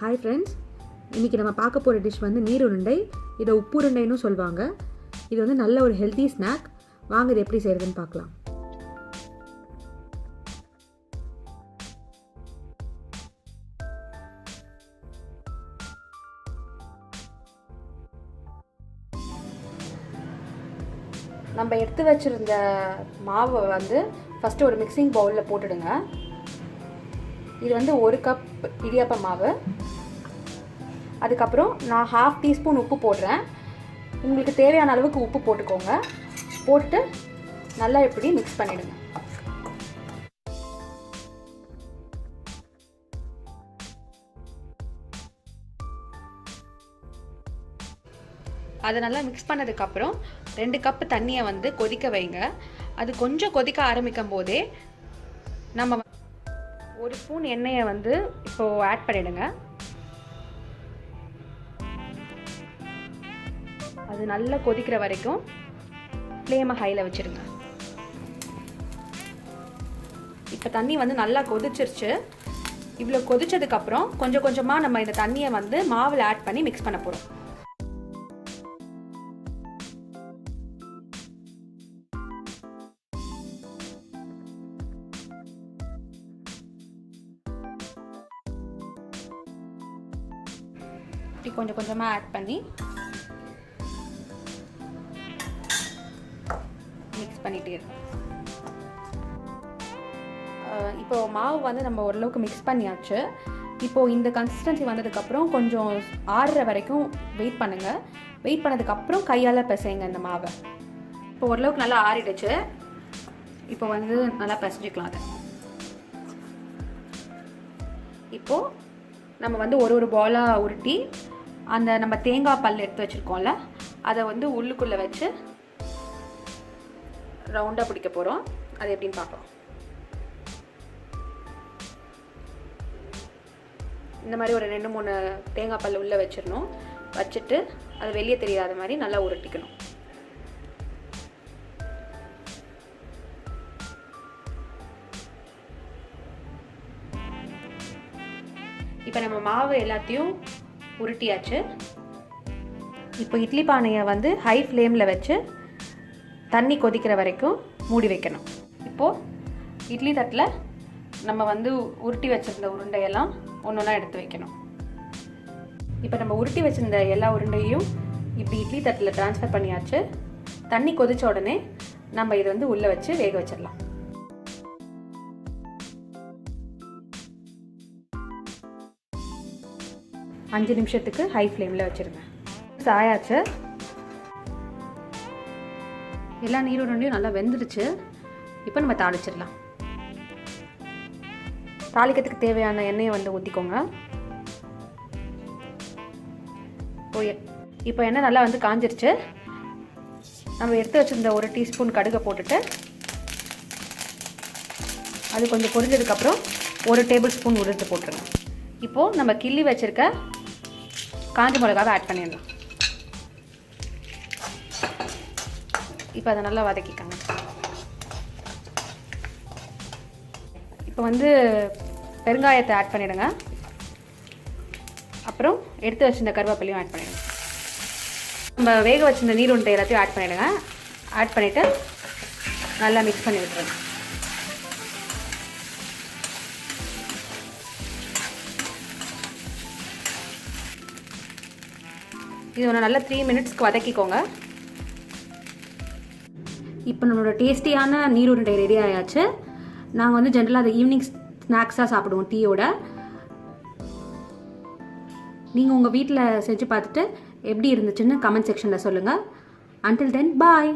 Hi friends, இன்றைக்கி நம்ம பார்க்க போகிற டிஷ் வந்து நீர் உருண்டை. இதை உப்பு உருண்டைன்னு சொல்லுவாங்க. இது வந்து நல்ல ஒரு ஹெல்த்தி ஸ்நாக். வாங்க இது எப்படி செய்கிறதுன்னு பார்க்கலாம். நம்ம எடுத்து வச்சுருந்த மாவை வந்து ஃபஸ்ட்டு ஒரு மிக்சிங் பவுலில் போட்டுடுங்க. இது வந்து 1 கப் இடியாப்ப மாவு. அதுக்கப்புறம் நான் 1/2 டீஸ்பூன் உப்பு போடுறேன். உங்களுக்கு தேவையான அளவுக்கு உப்பு போட்டுக்கோங்க. போட்டுட்டு நல்லா இப்படி மிக்ஸ் பண்ணிவிடுங்க. அதை நல்லா மிக்ஸ் பண்ணதுக்கப்புறம் 2 கப் தண்ணியை வந்து கொதிக்க வைங்க. அது கொஞ்சம் கொதிக்க ஆரம்பிக்கும் போதே நம்ம 1 ஸ்பூன் எண்ணெயை வந்து இப்போது ஆட் பண்ணிவிடுங்க. அது நல்லா கொதிக்கிற வரைக்கும் ஃப்ளேமை ஹையில் வச்சுருங்க. இப்போ தண்ணி வந்து நல்லா கொதிச்சிருச்சு. இவ்வளோ கொதிச்சதுக்கப்புறம் கொஞ்சம் கொஞ்சமாக நம்ம இந்த தண்ணியை வந்து மாவில் ஆட் பண்ணி மிக்ஸ் பண்ண போகிறோம். இப்படி கொஞ்சம் கொஞ்சமாக ஆட் பண்ணி மிக்ஸ் பண்ணிகிட்டே இருக்கும். இப்போது மாவு வந்து நம்ம ஓரளவுக்கு மிக்ஸ் பண்ணியாச்சு. இப்போது இந்த கன்சிஸ்டன்சி வந்ததுக்கப்புறம் கொஞ்சம் ஆறுற வரைக்கும் வெயிட் பண்ணுங்கள். வெயிட் பண்ணதுக்கப்புறம் கையால் பிசைங்க இந்த மாவை. இப்போ ஓரளவுக்கு நல்லா ஆறிடுச்சு. இப்போ வந்து நல்லா பிசைஞ்சிக்கலாம் அதை. இப்போது நம்ம வந்து ஒரு பாலாக உருட்டி அந்த நம்ம தேங்காய் பல் எடுத்து வச்சுருக்கோம்ல, அதை வந்து உள்ளுக்குள்ளே வச்சு ரவுண்டாக பிடிக்க போகிறோம். அது எப்படின்னு பார்க்கலாம். இந்த மாதிரி ஒரு 2-3 தேங்காய் பல் உள்ளே வச்சிடணும். வச்சுட்டு அது வெளியே தெரியாத மாதிரி நல்லா உருட்டிக்கணும். இப்போ நம்ம மாவு எல்லாத்தையும் உருட்டியாச்சு. இப்போ இட்லி பானையை வந்து ஹை ஃப்ளேமில் வச்சு தண்ணி கொதிக்கிற வரைக்கும் மூடி வைக்கணும். இப்போது இட்லி தட்டில் நம்ம வந்து உருட்டி வச்சுருந்த உருண்டையெல்லாம் ஒன்றா எடுத்து வைக்கணும். இப்போ நம்ம உருட்டி வச்சுருந்த எல்லா உருண்டையும் இப்படி இட்லி தட்டில் ட்ரான்ஸ்ஃபர் பண்ணியாச்சு. தண்ணி கொதித்த உடனே நம்ம இதை வந்து உள்ளே வச்சு வேக வச்சிடலாம். அஞ்சு நிமிஷத்துக்கு ஹை ஃப்ளேமில் வச்சுருங்க. ஆயாச்சு. எல்லா நீர் உருண்டையும் நல்லா வெந்துருச்சு. இப்போ நம்ம தாளிச்சிடலாம். தாளிக்கிறதுக்கு தேவையான எண்ணெயை வந்து ஊற்றிக்கோங்க. இப்போ எண்ணெய் நல்லா வந்து காஞ்சிருச்சு. நம்ம எடுத்து வச்சுருந்த 1 டீஸ்பூன் கடுகை போட்டுட்டு அது கொஞ்சம் பொரிஞ்சதுக்கப்புறம் 1 டேபிள் ஸ்பூன் உளுந்து போட்டுருங்க. இப்போது நம்ம கிள்ளி வச்சுருக்க காஞ்ச மிளகாவை ஆட் பண்ணிடலாம். இப்போ அதை நல்லா வதக்கிக்கோங்க. இப்போ வந்து பெருங்காயத்தை ஆட் பண்ணிவிடுங்க. அப்புறம் எடுத்து வச்சுருந்த கருவேப்பிலையும் ஆட் பண்ணிவிடுங்க. நம்ம வேக வச்சுருந்த நீர் உருண்டை எல்லாத்தையும் ஆட் பண்ணிவிடுங்க. ஆட் பண்ணிவிட்டு நல்லா மிக்ஸ் பண்ணி விட்டுருங்க. இது ஒரு நல்ல 3 மினிட்ஸ்க்கு வதக்கிக்கோங்க. இப்போ நம்மளோட டேஸ்டியான நீர் உருண்டை ரெடி ஆயாச்சு. நாங்கள் வந்து ஜென்ரலாக அதை ஈவினிங் ஸ்நாக்ஸாக சாப்பிடுவோம் டீயோட. நீங்கள் உங்கள் வீட்டில் செஞ்சு பார்த்துட்டு எப்படி இருந்துச்சுன்னு கமெண்ட் செக்ஷனில் சொல்லுங்கள். Until then, bye.